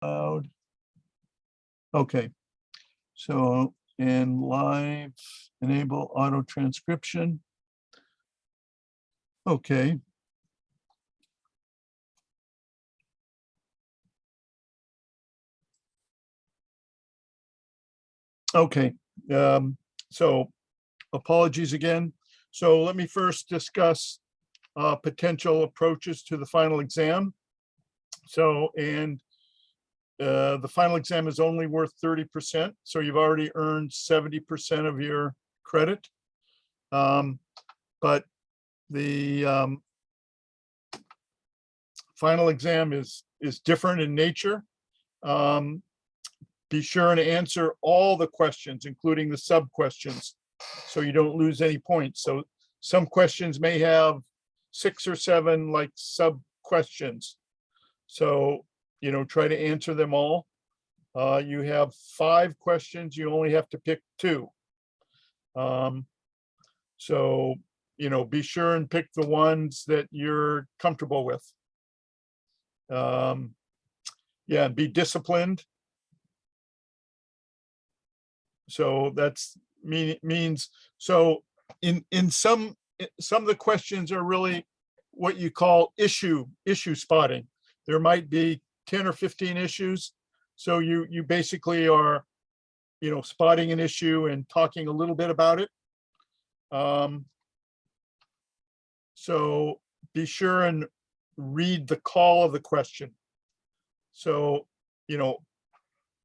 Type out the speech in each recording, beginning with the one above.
Loud. Okay, so in live, enable auto transcription. Okay. Okay, so apologies again. So let me first discuss potential approaches to the final exam. So, and the final exam is only worth 30%. So you've already earned 70% of your credit. But the final exam is different in nature. Be sure and answer all the questions, including the sub questions, so you don't lose any points. So some questions may have 6 or 7 like sub questions. So, you know, try to answer them all. You have 5 questions, you only have to pick 2. So, you know, be sure and pick the ones that you're comfortable with. Yeah, and be disciplined. So that's means, so in some of the questions are really what you call issue spotting. There might be 10 or 15 issues. So you basically are, you know, spotting an issue and talking a little bit about it. So be sure and read the call of the question. So, you know,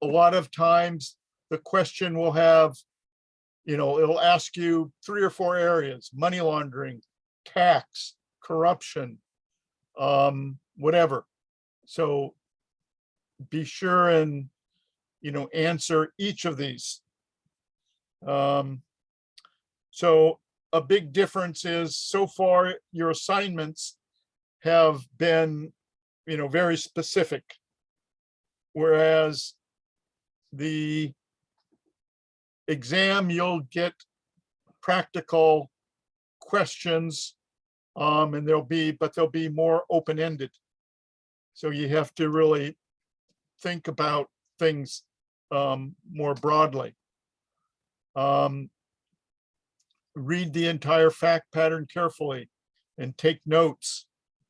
a lot of times the question will have, you know, it'll ask you 3 or 4 areas: money laundering, tax, corruption, whatever. So be sure and, you know, answer each of these. So a big difference is, so far your assignments have been, you know, very specific, whereas the exam, you'll get practical questions, and they'll be more open-ended. So you have to really think about things more broadly. Read the entire fact pattern carefully and take notes,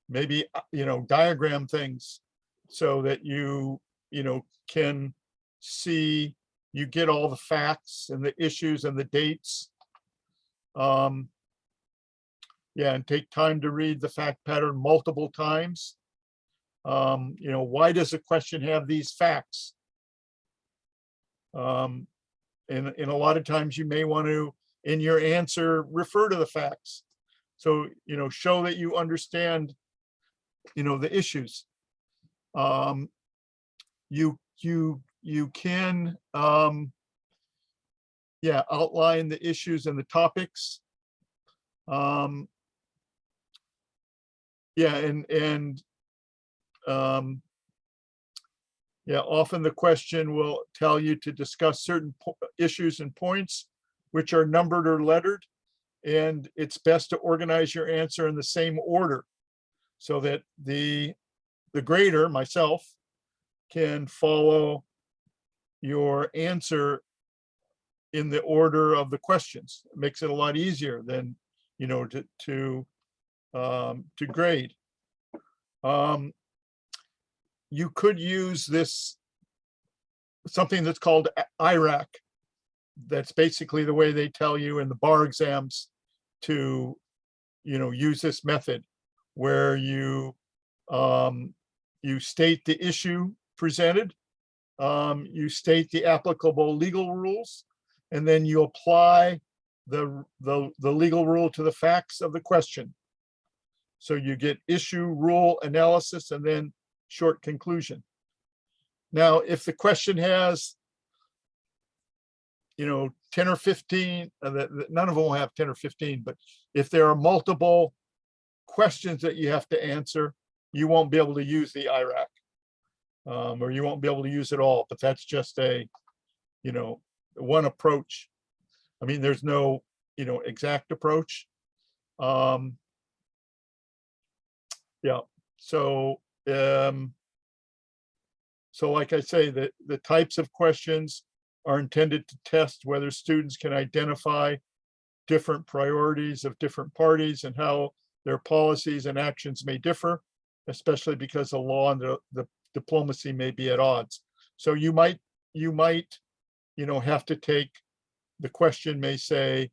maybe, you know, diagram things so that you know, can see, you get all the facts and the issues and the dates. Yeah, and take time to read the fact pattern multiple times. You know, why does a question have these facts? And a lot of times you may want to, in your answer, refer to the facts. So, you know, show that you understand, you know, the issues. You can, yeah, outline the issues and the topics. Yeah, and yeah, often the question will tell you to discuss certain issues and points which are numbered or lettered, and it's best to organize your answer in the same order so that the grader, myself, can follow your answer in the order of the questions. It makes it a lot easier than, you know, to grade. You could use this, something that's called IRAC. That's basically the way they tell you in the bar exams to, you know, use this method, where you state the issue presented, you state the applicable legal rules, and then you apply the legal rule to the facts of the question. So you get issue, rule, analysis, and then short conclusion. Now, if the question has, you know, 10 or 15, none of them will have 10 or 15, but if there are multiple questions that you have to answer, you won't be able to use the IRAC, or you won't be able to use it all. But that's just a, you know, one approach. I mean, there's no, you know, exact approach. Yeah, so So like I say, the types of questions are intended to test whether students can identify different priorities of different parties and how their policies and actions may differ, especially because the law and the diplomacy may be at odds. So you might, have to take, the question may say,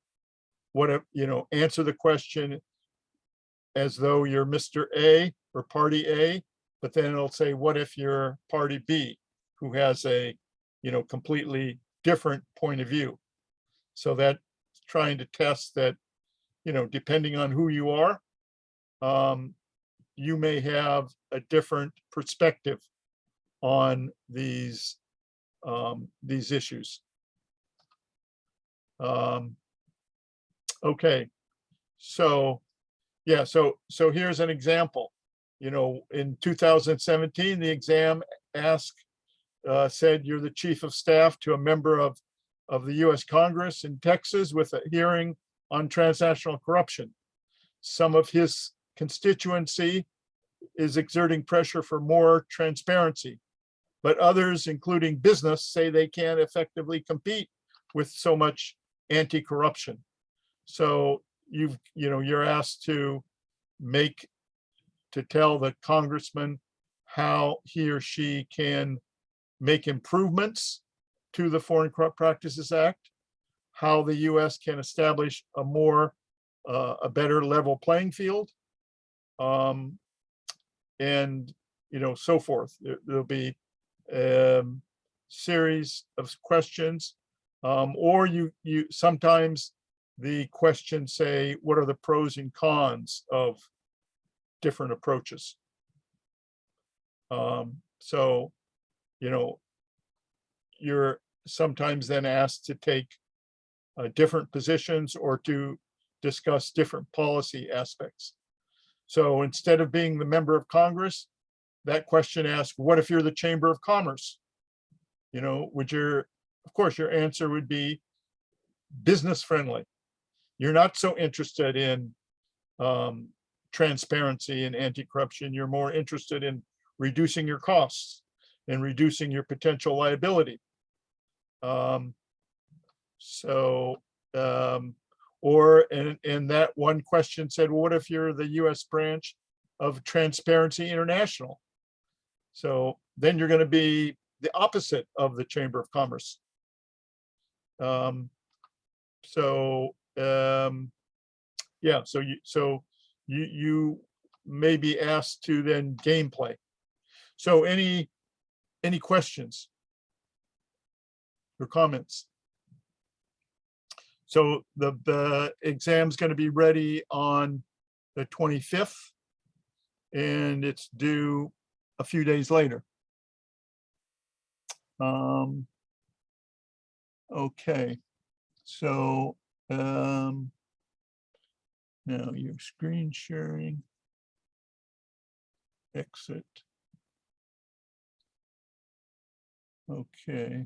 what if, answer the question as though you're Mr. A or party A, but then it'll say, what if you're party B, who has a, completely different point of view? So that's trying to test that, depending on who you are, you may have a different perspective on these issues. Okay, so yeah, so here's an example. In 2017, the exam asked, said you're the chief of staff to a member of the U.S. Congress in Texas with a hearing on transnational corruption. Some of his constituency is exerting pressure for more transparency, but others, including business, say they can't effectively compete with so much anti-corruption. So you're asked to tell the congressman how he or she can make improvements to the Foreign Corrupt Practices Act, how the U.S. can establish a better level playing field, and so forth. There'll be series of questions, or you sometimes the questions say, what are the pros and cons of different approaches? So, you're sometimes then asked to take different positions or to discuss different policy aspects. So instead of being the member of Congress, that question asks, what if you're the Chamber of Commerce? Of course, your answer would be business friendly. You're not so interested in transparency and anti-corruption. You're more interested in reducing your costs and reducing your potential liability. And that one question said, well, what if you're the US branch of Transparency International? So then you're going to be the opposite of the Chamber of Commerce. Yeah, so you may be asked to then gameplay. So any questions or comments? So the exam's going to be ready on the 25th, and it's due a few days later. Okay, so now your screen sharing, exit. Okay.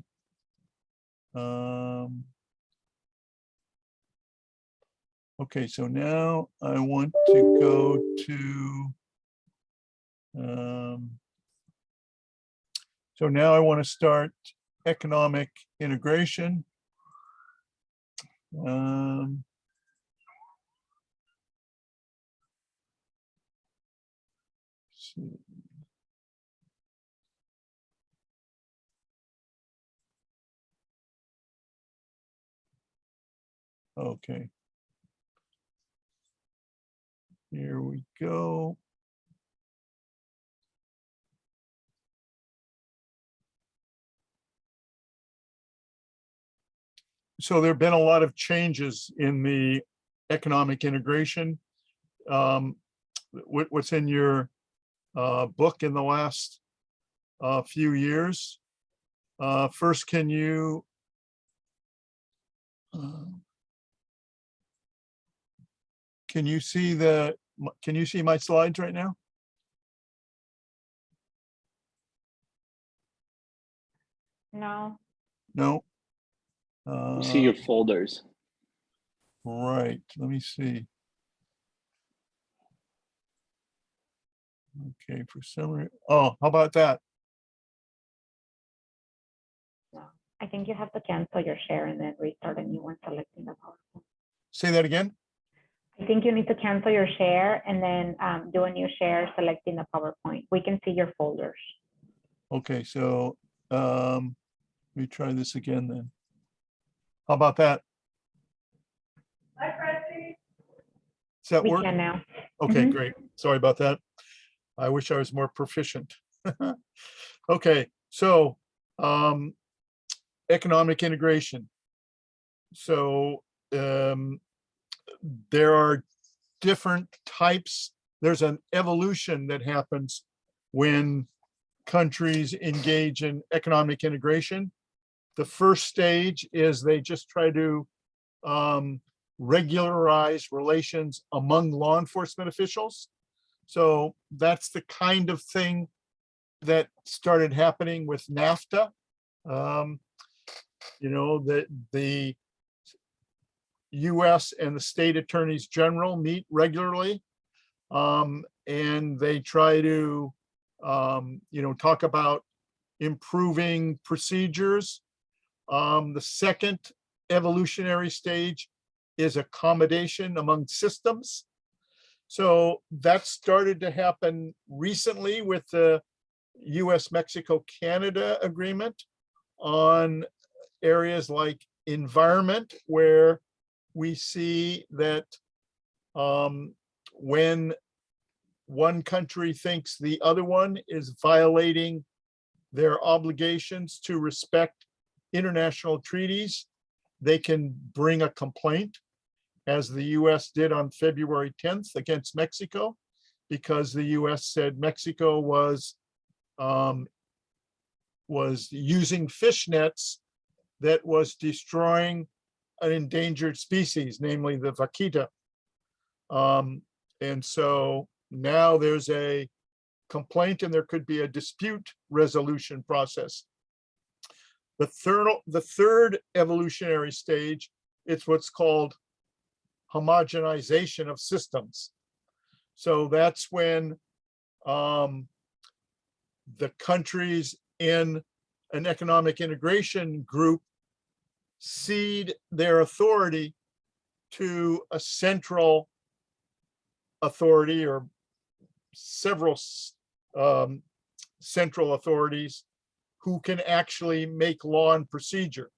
Okay, so now I want to go to, so now I want to start economic integration. See. Okay. Here we go. So there have been a lot of changes in the economic integration. What's in your book in the last few years? First, can you see my slides right now? No. No. You see your folders. Right. Let me see. Okay, for some reason. Oh, how about that? I think you have to cancel your share and then restart a new one selecting the PowerPoint. Say that again? I think you need to cancel your share and then do a new share selecting the PowerPoint. We can see your folders. Okay, so let me try this again then. How about that? Does that We work? can now. Okay, Mhm. great. Sorry about that. I wish I was more proficient. Okay, so economic integration. So there are different types. There's an evolution that happens when countries engage in economic integration. The first stage is they just try to regularize relations among law enforcement officials. So that's the kind of thing that started happening with NAFTA. You know, the US and the state attorneys general meet regularly. And they try to, you know, talk about improving procedures. The second evolutionary stage is accommodation among systems. So that started to happen recently with the US-Mexico-Canada agreement on areas like environment, where we see that when one country thinks the other one is violating their obligations to respect international treaties, they can bring a complaint, as the US did on February 10th against Mexico, because the US said Mexico was using fish nets that was destroying an endangered species, namely the vaquita. And so now there's a complaint and there could be a dispute resolution process. The third evolutionary stage, it's what's called homogenization of systems. So that's when the countries in an economic integration group cede their authority to a central authority or several central authorities who can actually make law and procedure.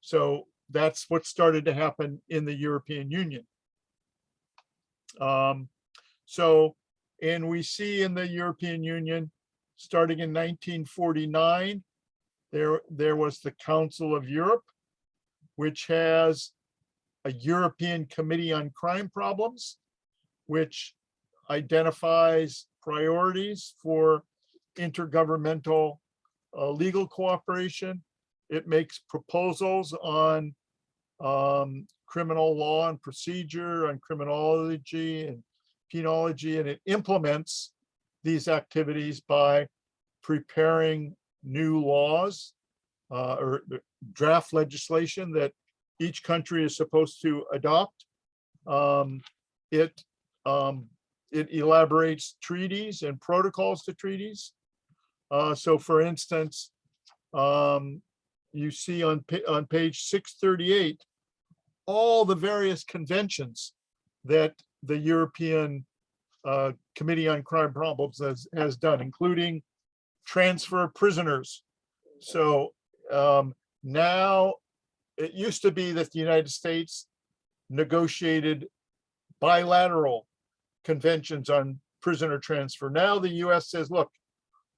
So that's what started to happen in the European Union. And we see in the European Union, starting in 1949, there was the Council of Europe, which has a European Committee on Crime Problems, which identifies priorities for intergovernmental legal cooperation. It makes proposals on criminal law and procedure, on criminology and penology, and it implements these activities by preparing new laws or draft legislation that each country is supposed to adopt. It elaborates treaties and protocols to treaties. So for instance, you see on page 638, all the various conventions that the European Committee on Crime Problems has done, including transfer of prisoners. So now it used to be that the United States negotiated bilateral conventions on prisoner transfer. Now the US says, look,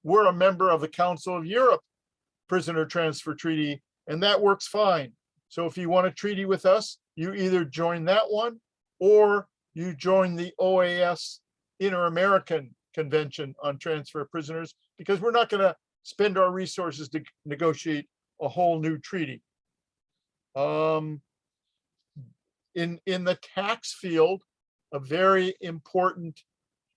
we're a member of the Council of Europe Prisoner Transfer Treaty, and that works fine. So if you want a treaty with us, you either join that one or you join the OAS Inter-American Convention on Transfer of Prisoners, because we're not going to spend our resources to negotiate a whole new treaty. In the tax field, a very important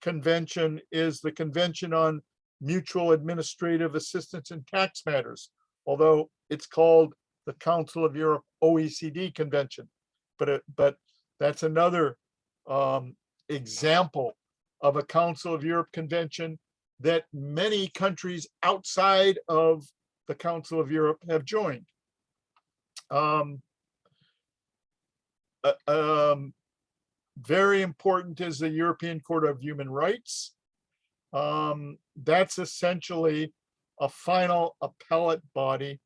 convention is the Convention on Mutual Administrative Assistance in Tax Matters, although it's called the Council of Europe OECD Convention. But that's another example of a Council of Europe convention that many countries outside of the Council of Europe have joined. Um, very important is the European Court of Human Rights. That's essentially a final appellate body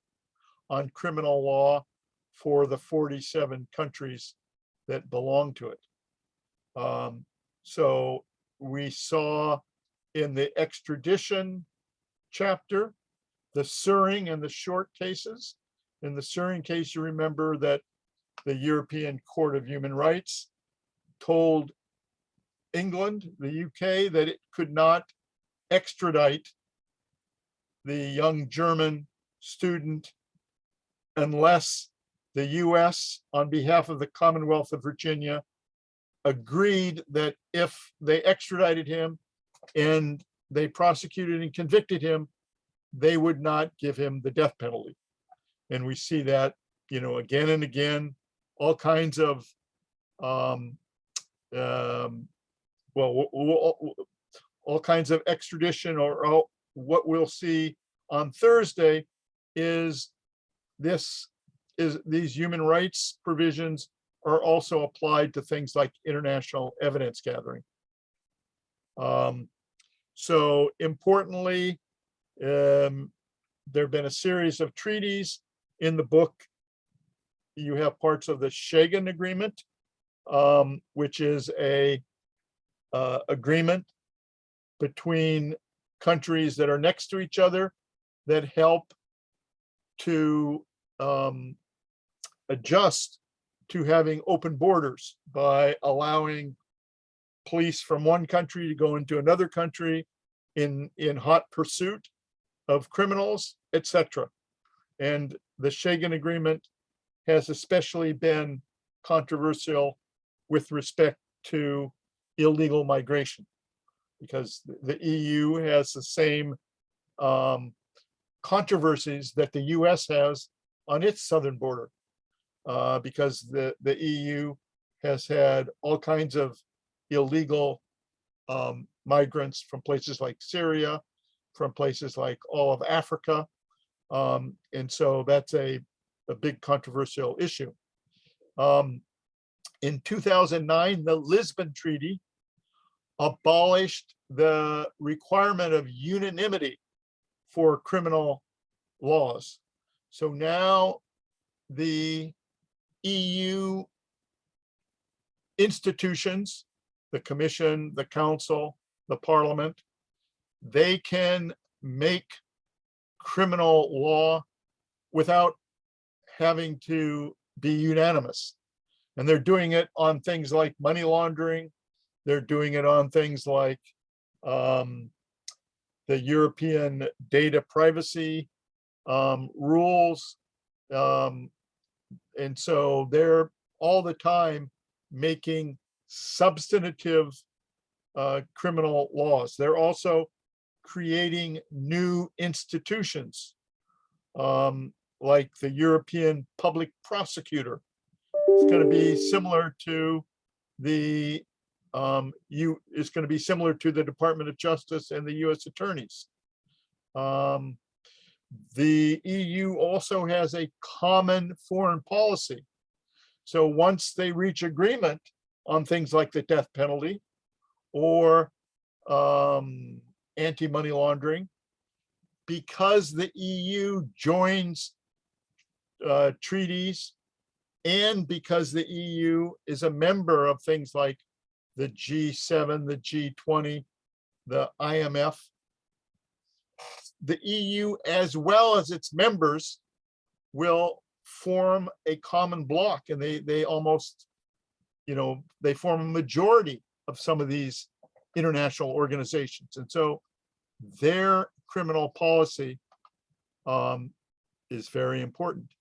on criminal law for the 47 countries that belong to it. So we saw in the extradition chapter, the Suring and the short cases. In the Suring case, you remember that the European Court of Human Rights told England, the UK, that it could not extradite the young German student unless the US, on behalf of the Commonwealth of Virginia, agreed that if they extradited him and they prosecuted and convicted him, they would not give him the death penalty. And we see that, again and again, all kinds of, all kinds of extradition, or what we'll see on Thursday is these human rights provisions are also applied to things like international evidence gathering. So importantly, there have been a series of treaties in the book. You have parts of the Schengen Agreement, which is a agreement between countries that are next to each other that help to adjust to having open borders by allowing police from one country to go into another country in hot pursuit of criminals, etc. And the Schengen Agreement has especially been controversial with respect to illegal migration, because the EU has the same controversies that the US has on its southern border, because the EU has had all kinds of illegal migrants from places like Syria, from places like all of Africa. And so that's a big controversial issue. In 2009, the Lisbon Treaty abolished the requirement of unanimity for criminal laws. So now the EU institutions, the Commission, the Council, the Parliament, they can make criminal law without having to be unanimous. And they're doing it on things like money laundering. They're doing it on things like the European data privacy rules. And so they're all the time making substantive criminal laws. They're also creating new institutions, like the European Public Prosecutor. It's going to be similar to the it's going to be similar to the Department of Justice and the US attorneys. The EU also has a common foreign policy. So once they reach agreement on things like the death penalty or anti-money laundering, because the EU joins treaties, and because the EU is a member of things like the G7, the G20, the IMF, the EU, as well as its members, will form a common bloc, and they almost, they form a majority of some of these international organizations. And so their criminal policy is very important.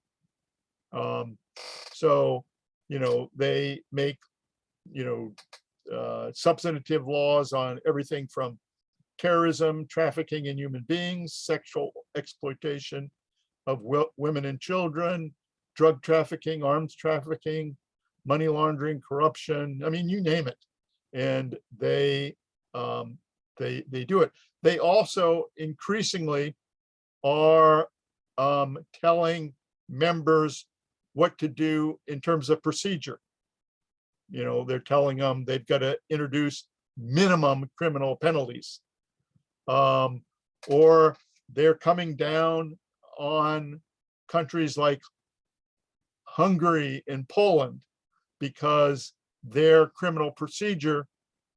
So, they make, substantive laws on everything from terrorism, trafficking in human beings, sexual exploitation of women and children, drug trafficking, arms trafficking, money laundering, corruption. I mean, you name it. And they do it. They also increasingly are telling members what to do in terms of procedure. You know, they're telling them they've got to introduce minimum criminal penalties. Or they're coming down on countries like Hungary and Poland because their criminal procedure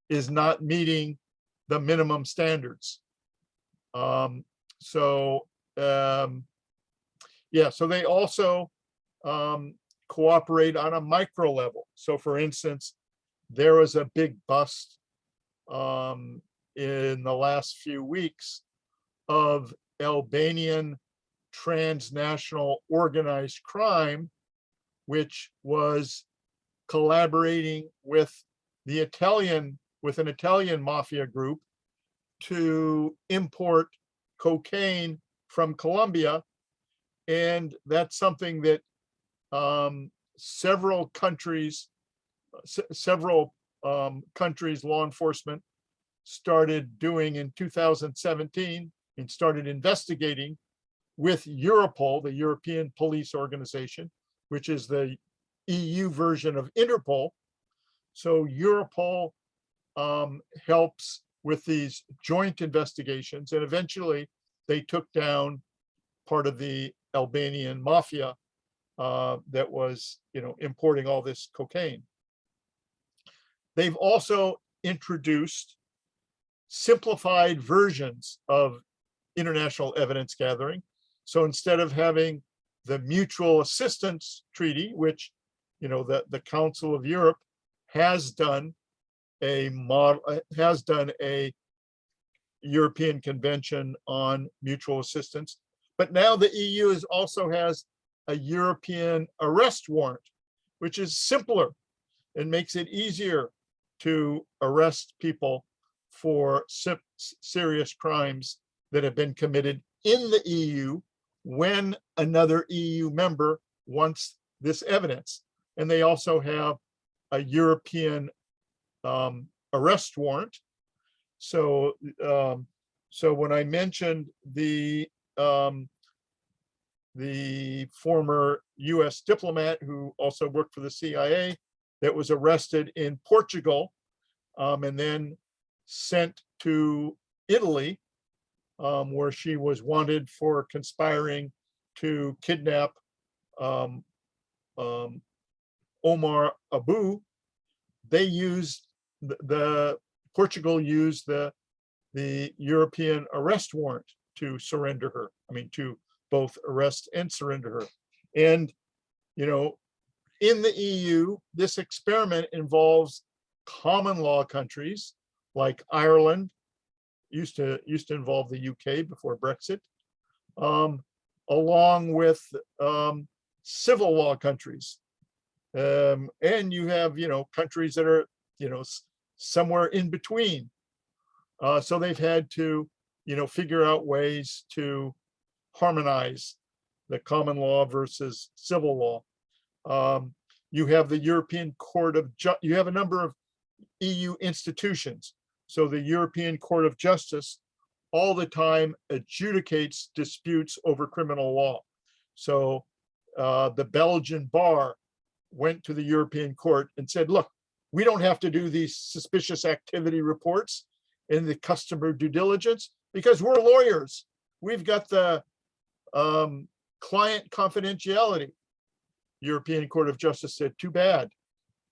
is not meeting the minimum standards. Yeah, so they also cooperate on a micro level. So for instance, there was a big bust in the last few weeks of Albanian transnational organized crime, which was collaborating with an Italian mafia group to import cocaine from Colombia. And that's something that several countries' law enforcement started doing in 2017 and started investigating with Europol, the European Police Organization, which is the EU version of Interpol. So Europol helps with these joint investigations, and eventually they took down part of the Albanian mafia that was, importing all this cocaine. They've also introduced simplified versions of international evidence gathering. So instead of having the mutual assistance treaty, which, the Council of Europe has done a European Convention on Mutual Assistance, but now the EU also has a European arrest warrant, which is simpler and makes it easier to arrest people for serious crimes that have been committed in the EU when another EU member wants this evidence. And they also have a European arrest warrant. So, when I mentioned the former US diplomat who also worked for the CIA that was arrested in Portugal and then sent to Italy, where she was wanted for conspiring to kidnap Omar Abu, Portugal used the European arrest warrant to surrender her. To both arrest and surrender her. And, in the EU, this experiment involves common law countries like Ireland, used to involve the UK before Brexit, along with civil law countries. And you have, countries that are, somewhere in between. So they've had to, figure out ways to harmonize the common law versus civil law. You have the European Court of you have a number of EU institutions. So the European Court of Justice all the time adjudicates disputes over criminal law. So the Belgian bar went to the European Court and said, look, we don't have to do these suspicious activity reports in the customer due diligence because we're lawyers. We've got the client confidentiality. European Court of Justice said, too bad.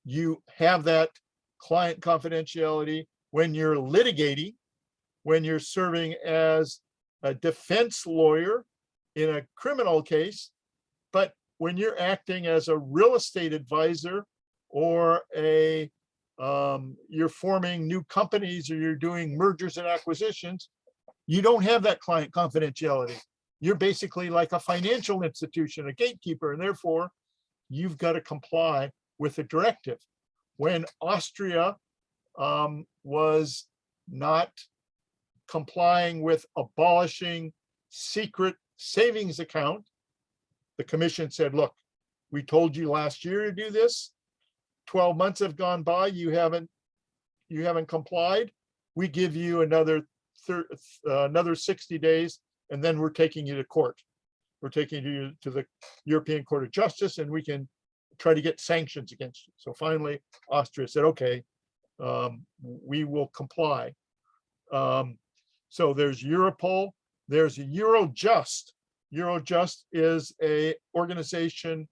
You have that client confidentiality when you're litigating, when you're serving as a defense lawyer in a criminal case, but when you're acting as a real estate advisor or you're forming new companies or you're doing mergers and acquisitions, you don't have that client confidentiality. You're basically like a financial institution, a gatekeeper, and therefore you've got to comply with the directive. When Austria was not complying with abolishing secret savings account, the commission said, look, we told you last year to do this. 12 months have gone by, you haven't complied. We give you another 60 days, and then we're taking you to court. we're taking you to the European Court of Justice, and we can try to get sanctions against you. So finally, Austria said, okay, we will comply. So there's Europol, there's Eurojust. Eurojust is a organization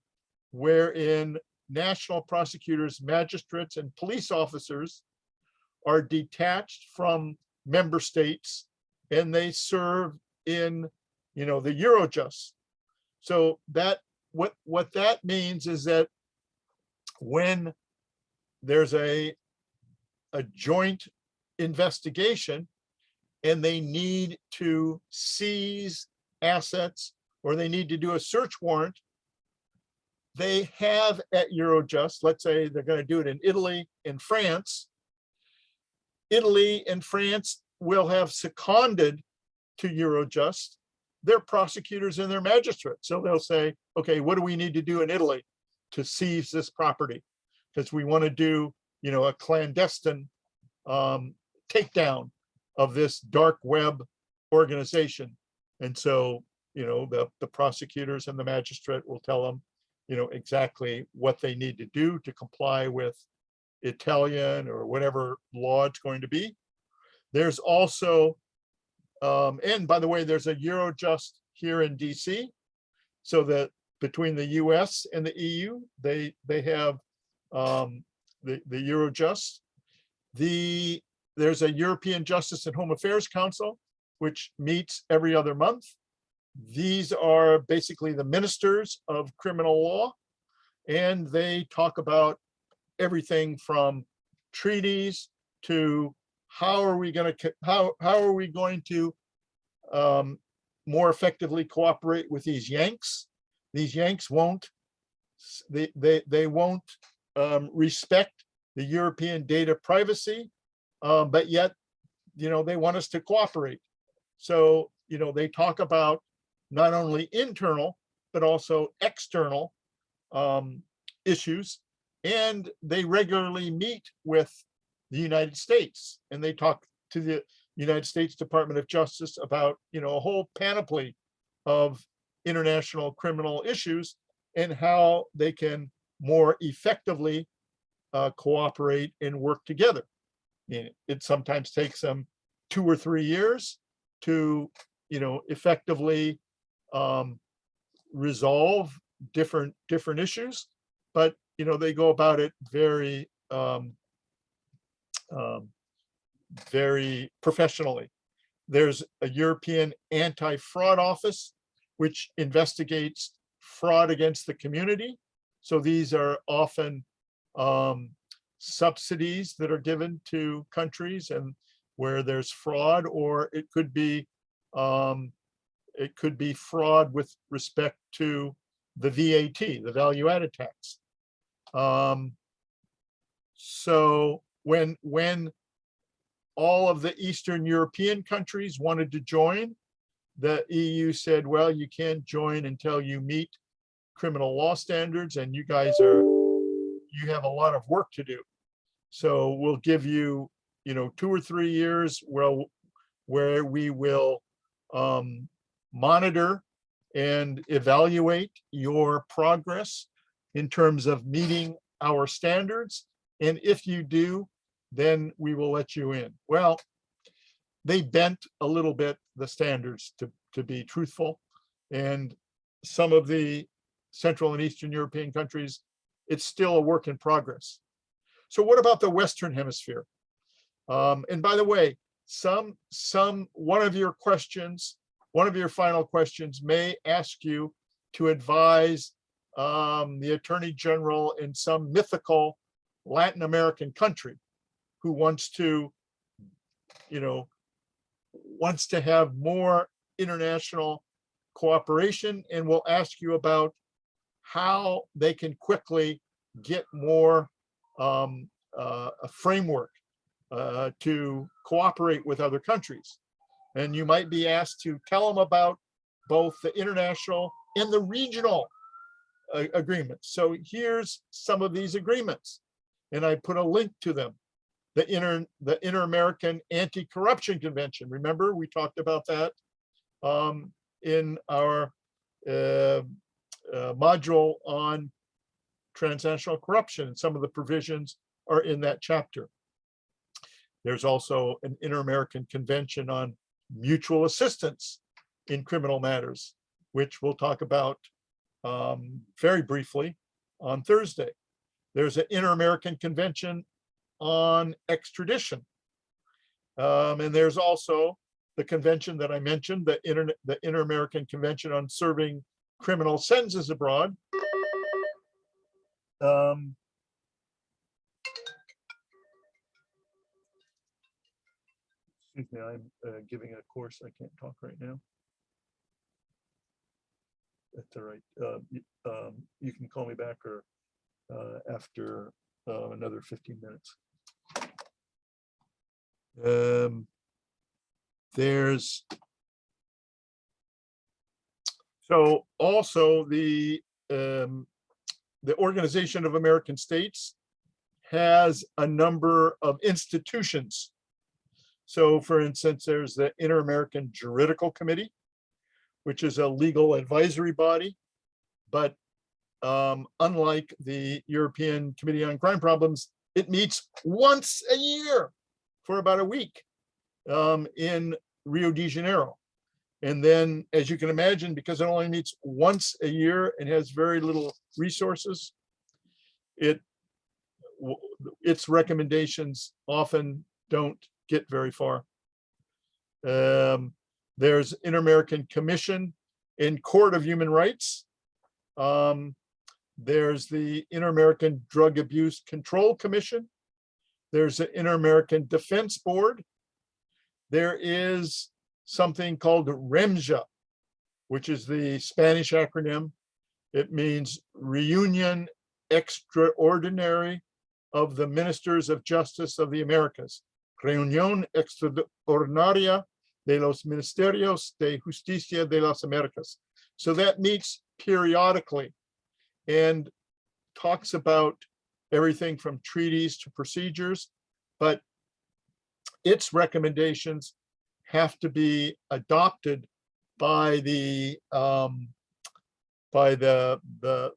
wherein national prosecutors, magistrates, and police officers are detached from member states, and they serve in, the Eurojust. So that what that means is that when there's a joint investigation and they need to seize assets or they need to do a search warrant, they have at Eurojust, let's say they're going to do it in Italy and France. Italy and France will have seconded to Eurojust their prosecutors and their magistrates. So they'll say, okay, what do we need to do in Italy to seize this property? Because we want to do, a clandestine takedown of this dark web organization. And so, the prosecutors and the magistrate will tell them, exactly what they need to do to comply with Italian or whatever law it's going to be. There's also, and by the way, there's a Eurojust here in DC, so that between the US and the EU, they have the Eurojust. There's a European Justice and Home Affairs Council, which meets every other month. These are basically the ministers of criminal law, and they talk about everything from treaties to how are we going to more effectively cooperate with these Yanks. These Yanks won't respect the European data privacy, but yet they want us to cooperate. So they talk about not only internal but also external issues, and they regularly meet with the United States, and they talk to the United States Department of Justice about a whole panoply of international criminal issues and how they can more effectively cooperate and work together. It sometimes takes them 2 or 3 years to effectively resolve different issues, but they go about it very very professionally. There's a European anti-fraud office which investigates fraud against the community. So these are often subsidies that are given to countries and where there's fraud, or it could be fraud with respect to the VAT, the value added tax. So when all of the Eastern European countries wanted to join, the EU said, well, you can't join until you meet criminal law standards, and you have a lot of work to do. So we'll give you, 2 or 3 years where we will monitor and evaluate your progress in terms of meeting our standards. And if you do, then we will let you in. Well, they bent a little bit the standards to be truthful. And some of the Central and Eastern European countries, it's still a work in progress. So what about the Western Hemisphere? And by the way, one of your final questions may ask you to advise the Attorney General in some mythical Latin American country who wants to have more international cooperation, and will ask you about how they can quickly get more a framework to cooperate with other countries. And you might be asked to tell them about both the international and the regional agreements. So here's some of these agreements, and I put a link to them. The Inter-American Anti-Corruption Convention. Remember, we talked about that in our module on transnational corruption, and some of the provisions are in that chapter. There's also an Inter-American Convention on Mutual Assistance in Criminal Matters, which we'll talk about very briefly on Thursday. There's an Inter-American Convention on Extradition. And there's also the convention that I mentioned, the Inter-American Convention on Serving Criminal Sentences Abroad. Excuse me, I'm giving a course. I can't talk right now. That's all right. You can call me back or after another 15 minutes. There's so also the Organization of American States has a number of institutions. So for instance, there's the Inter-American Juridical Committee, which is a legal advisory body, but unlike the European Committee on Crime Problems, it meets once a year for about a week in Rio de Janeiro. And then, as you can imagine, because it only meets once a year and has very little resources, its recommendations often don't get very far. There's Inter-American Commission and Court of Human Rights. There's the Inter-American Drug Abuse Control Commission. There's the Inter-American Defense Board. There is something called REMJA, which is the Spanish acronym. It means Reunion Extraordinary of the Ministers of Justice of the Americas. Reunión Extraordinaria de los Ministerios de Justicia de las Americas. So that meets periodically and talks about everything from treaties to procedures, but its recommendations have to be adopted by the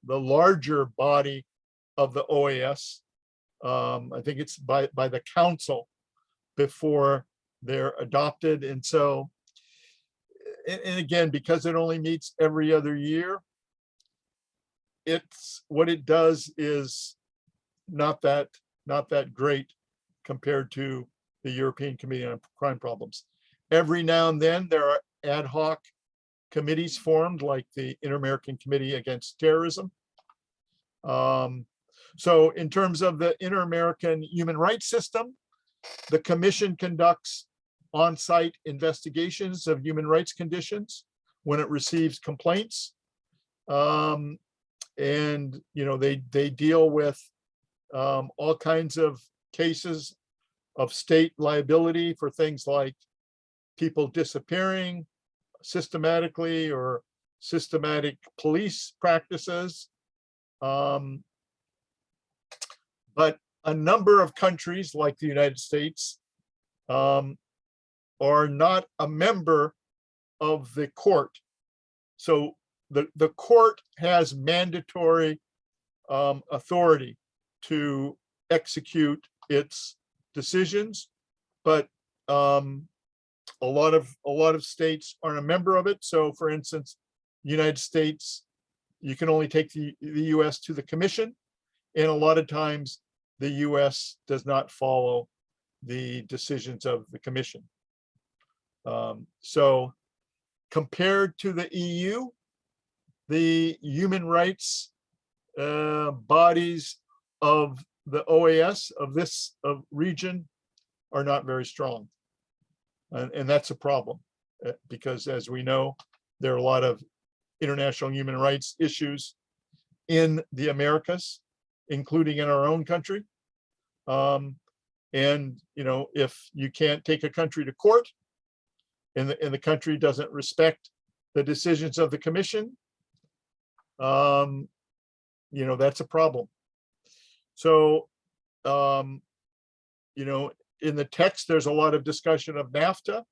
larger body of the OAS. I think it's by the council before they're adopted. And so, and again, because it only meets every other year, it's what it does is not that great compared to the European Committee on Crime Problems. Every now and then there are ad hoc committees formed, like the Inter-American Committee Against Terrorism. So in terms of the Inter-American Human Rights System, the Commission conducts on-site investigations of human rights conditions when it receives complaints. And they deal with all kinds of cases of state liability for things like people disappearing systematically or systematic police practices. But a number of countries like the United States are not a member of the court. So the court has mandatory authority to execute its decisions, but a lot of states aren't a member of it. So for instance, United States, you can only take the US to the commission, and a lot of times the US does not follow the decisions of the commission. So compared to the EU, the human rights bodies of the OAS of this region are not very strong. And that's a problem because, as we know, there are a lot of international human rights issues in the Americas, including in our own country. And if you can't take a country to court and the country doesn't respect the decisions of the commission, that's a problem. So, in the text, there's a lot of discussion of NAFTA.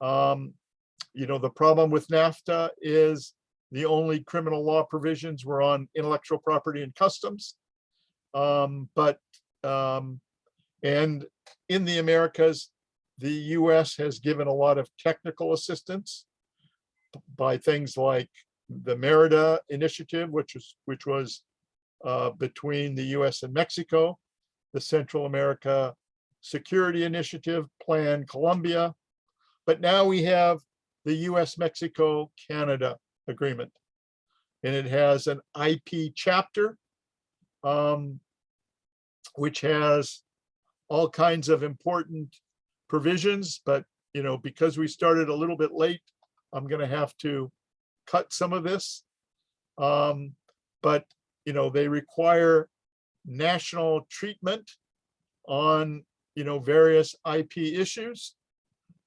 The problem with NAFTA is the only criminal law provisions were on intellectual property and customs. And in the Americas, the US has given a lot of technical assistance by things like the Merida Initiative, which was between the US and Mexico, the Central America Security Initiative, Plan Colombia. But now we have the US-Mexico-Canada agreement, and it has an IP chapter, which has all kinds of important provisions, but because we started a little bit late, I'm going to have to cut some of this. But they require national treatment on various IP issues.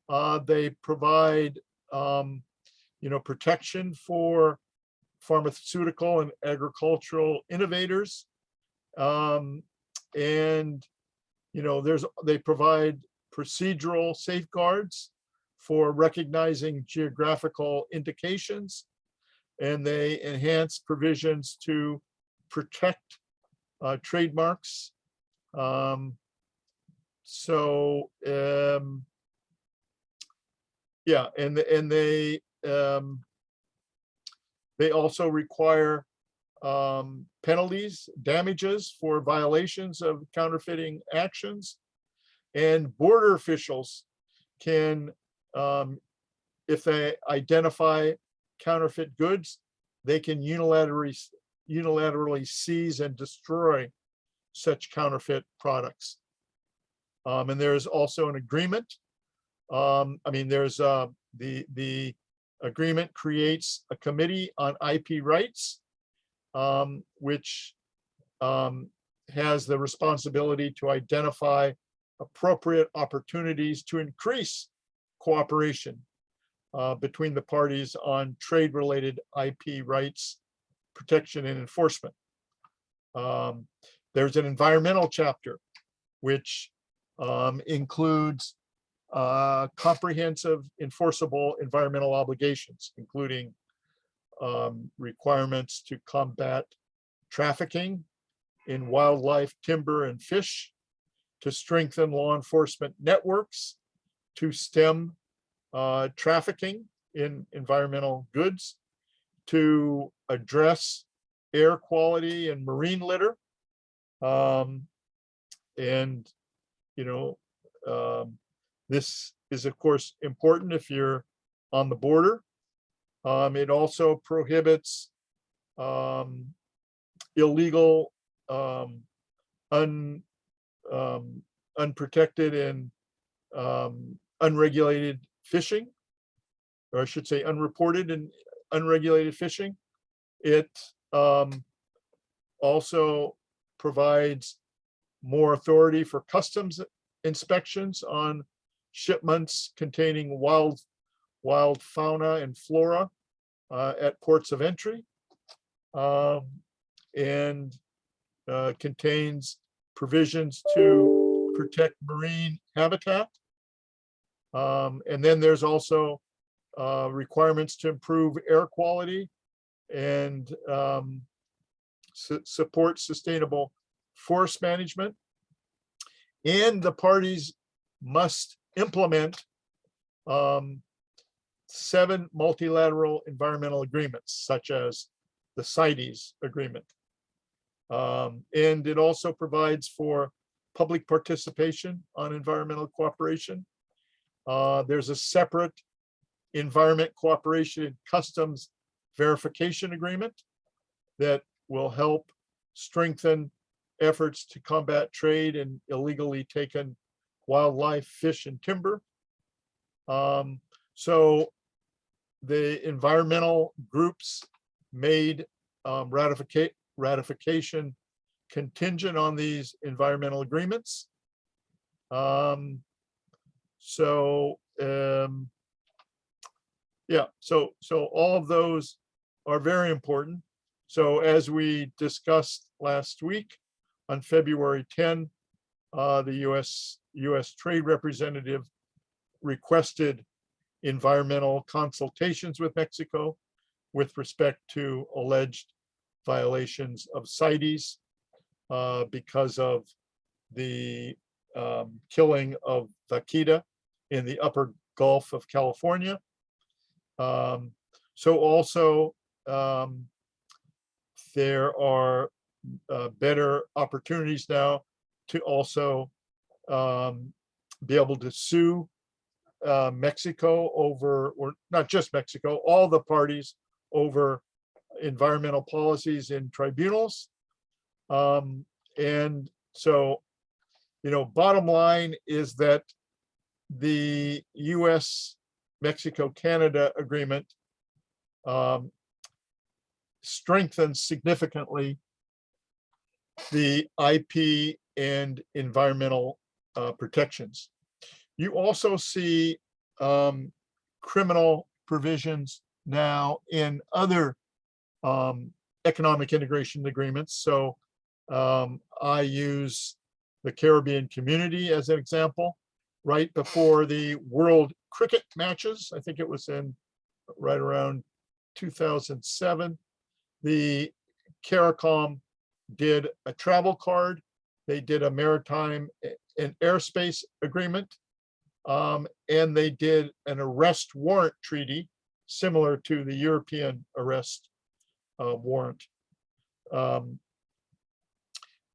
They provide protection for pharmaceutical and agricultural innovators, and they provide procedural safeguards for recognizing geographical indications, and they enhance provisions to protect trademarks. Yeah, and they also require penalties, damages for violations of counterfeiting actions, and border officials can, if they identify counterfeit goods, they can unilaterally seize and destroy such counterfeit products. And there's also an agreement. There's the agreement creates a committee on IP rights, which has the responsibility to identify appropriate opportunities to increase cooperation between the parties on trade-related IP rights protection and enforcement. There's an environmental chapter, which includes comprehensive enforceable environmental obligations, including requirements to combat trafficking in wildlife, timber, and fish, to strengthen law enforcement networks, to stem trafficking in environmental goods, to address air quality and marine litter. This is, of course, important if you're on the border. It also prohibits illegal, unprotected and unregulated fishing, or I should say unreported and unregulated fishing. It also provides more authority for customs inspections on shipments containing wild fauna and flora at ports of entry, and contains provisions to protect marine habitat. And then there's also requirements to improve air quality and support sustainable forest management. And the parties must implement 7 multilateral environmental agreements, such as the CITES agreement. And it also provides for public participation on environmental cooperation. There's a separate environment cooperation and customs verification agreement that will help strengthen efforts to combat trade in illegally taken wildlife, fish, and timber. So the environmental groups made ratification contingent on these environmental agreements. Yeah, so all of those are very important. So as we discussed last week, on February 10, the US Trade Representative requested environmental consultations with Mexico. with respect to alleged violations of CITES because of the killing of vaquita in the upper Gulf of California. So also there are better opportunities now to also be able to sue Mexico over, or not just Mexico, all the parties over environmental policies in tribunals. And so, bottom line is that the US-Mexico-Canada agreement strengthens significantly the IP and environmental protections. You also see criminal provisions now in other economic integration agreements. So I use the Caribbean Community as an example. Right before the World Cricket matches, I think it was in right around 2007, the CARICOM did a travel card. They did a maritime and airspace agreement, and they did an arrest warrant treaty similar to the European arrest warrant.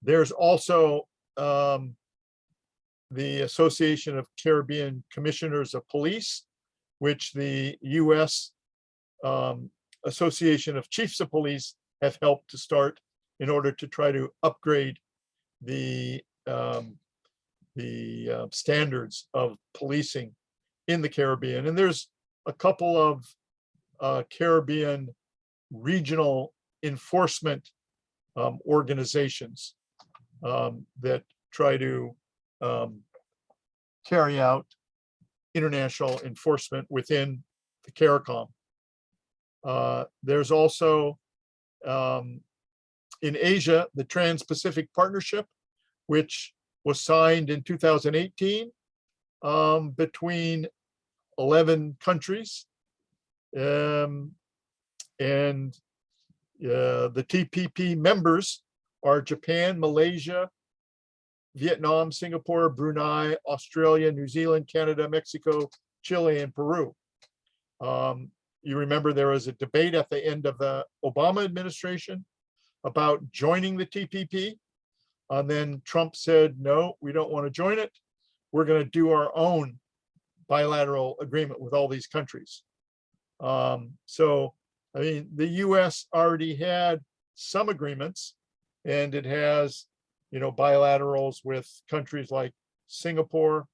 There's also the Association of Caribbean Commissioners of Police, which the US Association of Chiefs of Police have helped to start in order to try to upgrade the standards of policing in the Caribbean. And there's a couple of Caribbean regional enforcement organizations that try to carry out international enforcement within the CARICOM. There's also in Asia, the Trans-Pacific Partnership, which was signed in 2018 between 11 countries. And the TPP members are Japan, Malaysia, Vietnam, Singapore, Brunei, Australia, New Zealand, Canada, Mexico, Chile, and Peru. You remember there was a debate at the end of the Obama administration about joining the TPP. And then Trump said, no, we don't want to join it. We're going to do our own bilateral agreement with all these countries. So, I mean, the US already had some agreements, and it has, bilaterals with countries like Singapore,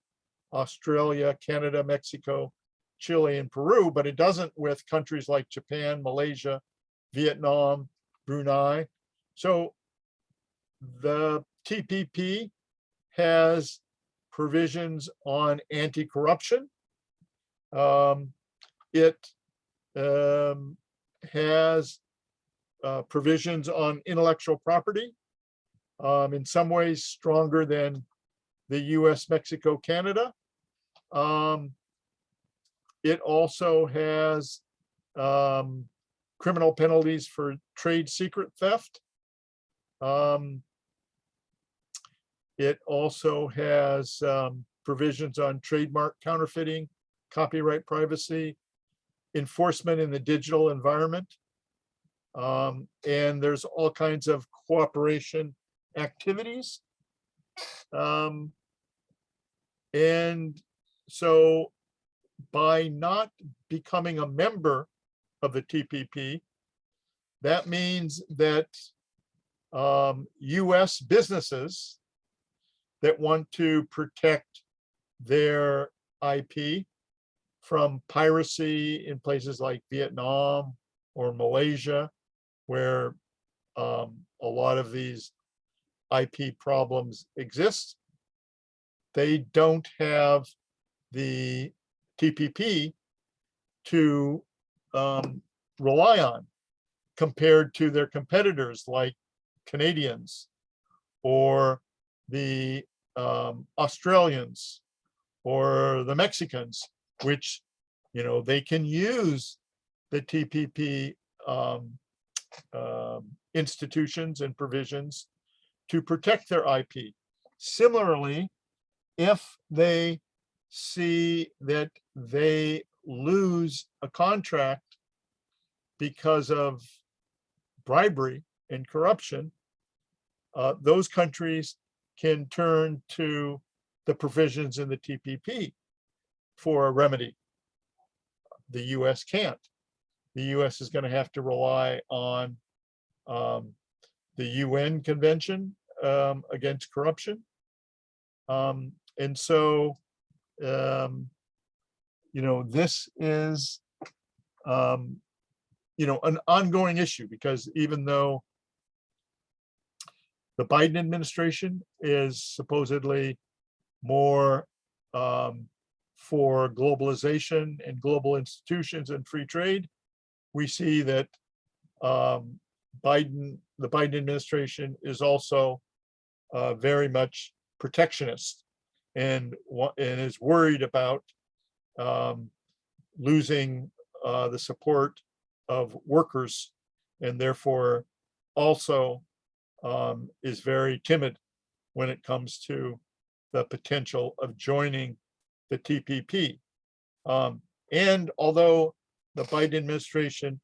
Australia, Canada, Mexico, Chile, and Peru, but it doesn't with countries like Japan, Malaysia, Vietnam, Brunei. So the TPP has provisions on anti-corruption. It has provisions on intellectual property, in some ways stronger than the US, Mexico, Canada. It also has criminal penalties for trade secret theft. It also has provisions on trademark counterfeiting, copyright privacy, enforcement in the digital environment. And there's all kinds of cooperation activities. And so by not becoming a member of the TPP, that means that US businesses that want to protect their IP from piracy in places like Vietnam or Malaysia, where a lot of these IP problems exist, they don't have the TPP to rely on compared to their competitors like Canadians or the Australians or the Mexicans, which they can use the TPP institutions and provisions to protect their IP. Similarly, if they see that they lose a contract because of bribery and corruption, those countries can turn to the provisions in the TPP for a remedy. The US can't. The US is going to have to rely on the UN Convention against corruption. And so, this is, an ongoing issue, because even though the Biden administration is supposedly more for globalization and global institutions and free trade, we see that the Biden administration is also very much protectionist and is worried about losing the support of workers, and therefore also is very timid when it comes to the potential of joining the TPP. And although the Biden administration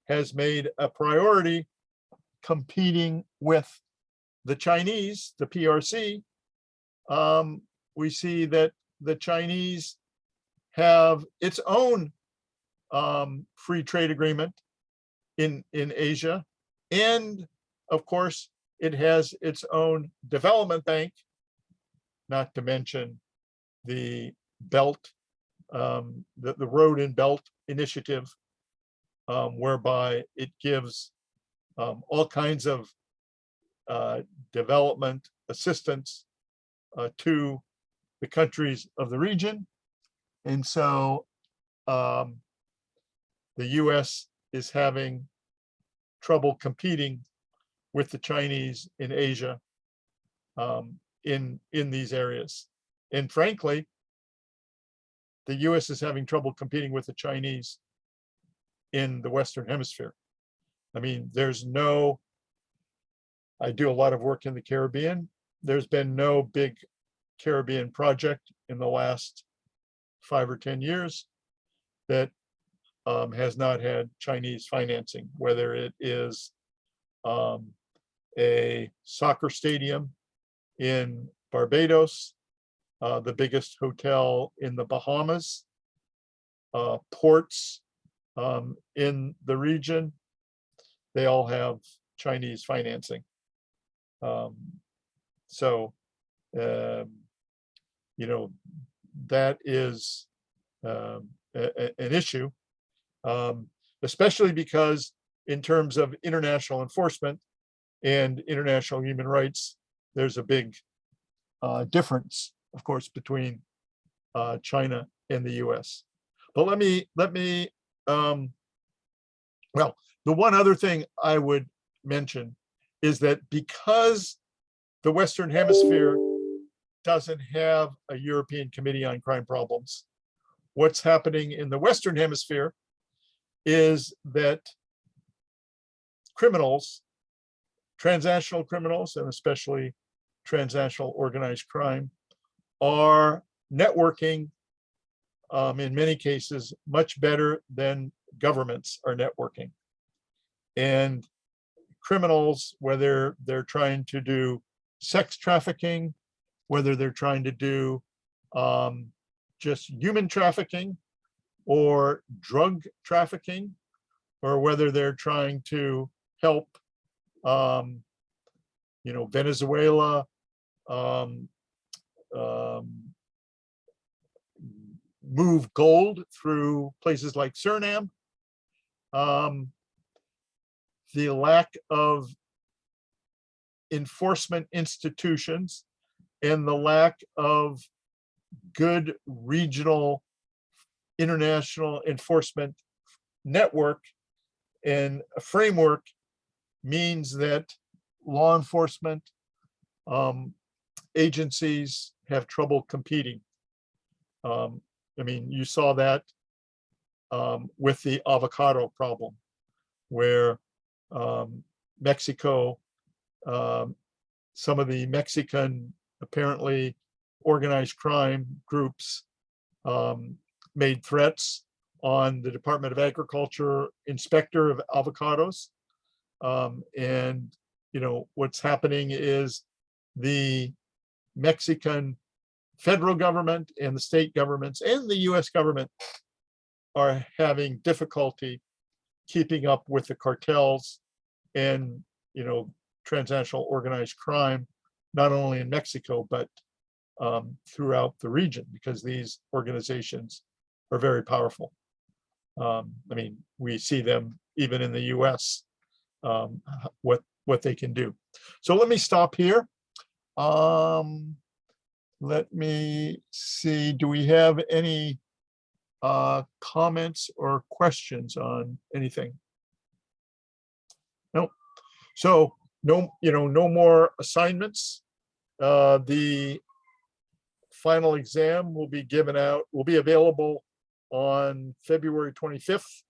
has made a priority competing with the Chinese, the PRC, we see that the Chinese have its own free trade agreement in Asia. And of course, it has its own development bank, not to mention the Belt, the Road and Belt Initiative, whereby it gives all kinds of development assistance to the countries of the region. And so the US is having trouble competing with the Chinese in Asia in these areas. And frankly, the US is having trouble competing with the Chinese in the Western Hemisphere. I mean, I do a lot of work in the Caribbean. There's been no big Caribbean project in the last 5 or 10 years that has not had Chinese financing, whether it is a soccer stadium in Barbados, the biggest hotel in the Bahamas, ports in the region. They all have Chinese financing. That is an issue, especially because in terms of international enforcement and international human rights, there's a big difference, of course, between China and the US. But let me, well, the one other thing I would mention is that because the Western Hemisphere doesn't have a European Committee on Crime Problems, what's happening in the Western Hemisphere is that criminals, transnational criminals, and especially transnational organized crime, are networking in many cases much better than governments are networking. And criminals, whether they're trying to do sex trafficking, whether they're trying to do just human trafficking or drug trafficking, or whether they're trying to help Venezuela move gold through places like Suriname. The lack of enforcement institutions and the lack of good regional international enforcement network and a framework means that law enforcement agencies have trouble competing. I mean, you saw that with the avocado problem, where Mexico, some of the Mexican apparently organized crime groups made threats on the Department of Agriculture inspector of avocados. And, you know, what's happening is the Mexican federal government and the state governments and the US government are having difficulty keeping up with the cartels and, you know, transnational organized crime, not only in Mexico, but throughout the region, because these organizations are very powerful. I mean, we see them even in the US, what they can do. So let me stop here. Let me see, do we have any comments or questions on anything? No. So no, you know, no more assignments. The final exam will be given out, will be available on February 25th.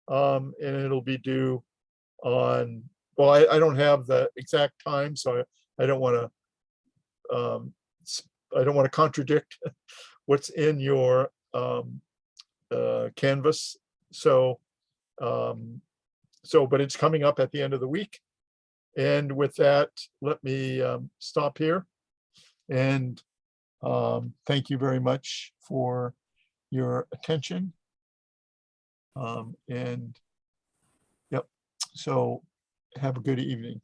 And it'll be due on, well, I don't have the exact time, so I don't want to contradict what's in your Canvas. So, but it's coming up at the end of the week. And with that, let me stop here. And thank you very much for your attention. And yep, so have a good evening.